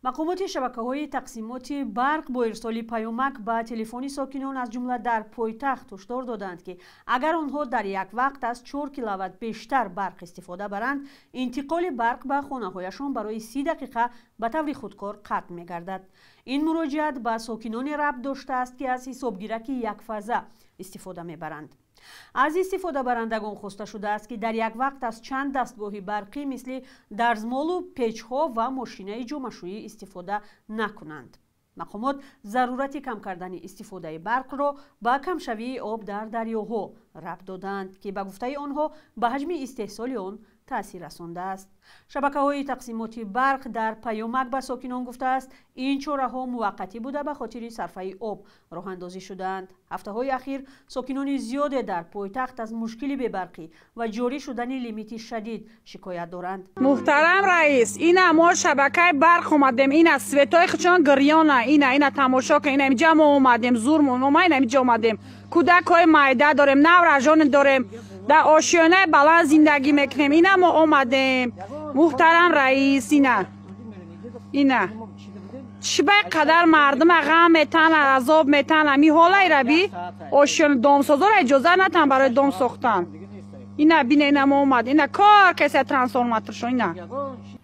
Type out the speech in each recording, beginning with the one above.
مقامات شبکه‌های تقسیمات برق با ارسال پیامک به تلفن ساکنان از جمله در پایتخت هشدار دادند که اگر آنها در یک وقت از 4 کیلووات بیشتر برق استفاده برند، انتقال برق به خانه‌هایشان برای 30 دقیقه به طور خودکار قطع می‌گردد. این مراجعت به ساکنان ربط داشته است که از حسابگیرک یک فازه استفاده می‌برند. از استفاده برندگان خواسته شده است که در یک وقت از چند دستگاه برقی مثل درزمال و پیچ‌ها و ماشینه جمع‌شویی استفاده نکنند. مقامات ضرورت کم کردن استفاده برق را با کمشوی آب در دریاها ربط دادند که به گفته آنها به حجم استحصال آن تأثیر رسانده است. شبکه‌های تقسیمات برق در پیامک به ساکنان گفته است این چاره‌ها موقتی بوده به خاطر صرفه آب راه اندازی شدند. هفته‌های اخیر ساکنان زیاد در پایتخت از مشکل بی‌برقی و جاری شدن لیمیت شدید شکایت دارند. محترم رئیس، این ما شبکه برق اومدیم، این سویتای خچان گریانه، این تماشا که این جمع اومدیم، زورمون اینجا اومدیم، کودکای مایده داریم، نورجان داریم، در آشیانه بلند زندگی میکنیم. اینا ما اومدیم. محترم رئیس، اینا چه قدر مردم غم میتن، عذاب میتن. می حالای ربی آشیانه دامسازا را اجازه ندن برای دام ساختن. اینا بینه، اینا ما اومد، اینا کار کسی ترانسفورماتور شو.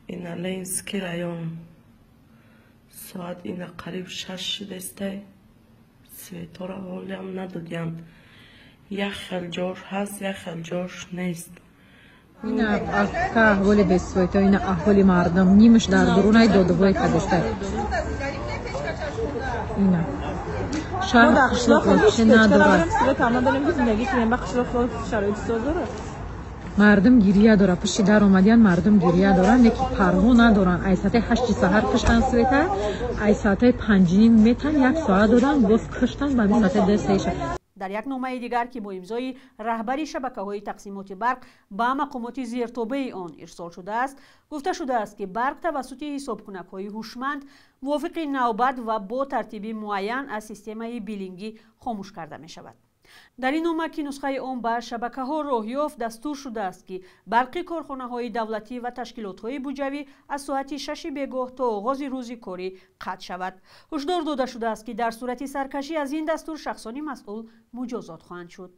اینا لینس که رایون ساعت اینا قریب 6 شده استه سویتا را حالی هم ندادیم. یک خلجار هست، یک خلجارش نیست. این احوالی به سویتا، این احوالی مردم نیمش در درونای دادوهای کدسته. اینا شهر قشلاق چه نداره. مردم گریه داره، پشت در اومدین مردم گریه دارن، یکی پروا ندارن. ای ساعت 8 سحر کشتن سویتا، ای ساعت 5 میتن، یک ساعت دادن باز کشتن به ساعت 10. در یک نامه دیگر که با امضای رهبر شبکه‌های تقسیمات برق به مقامات زیرتابع آن ارسال شده است، گفته شده است که برق توسط حسابکنک‌های هوشمند موافق نوبت و با ترتیب معین از سیستم بیلینگی خاموش کرده می شود. در این نامه که نسخه آن به شبکه‌ها راه یافت دستور شده است که برق کارخانه‌های دولتی و تشکیلات‌های بودجوی از ساعت 6 بیگاه تا آغاز روز کاری قطع شود. هشدار داده شده است که در صورت سرکشی از این دستور شخصان مسئول مجازات خواهند شد.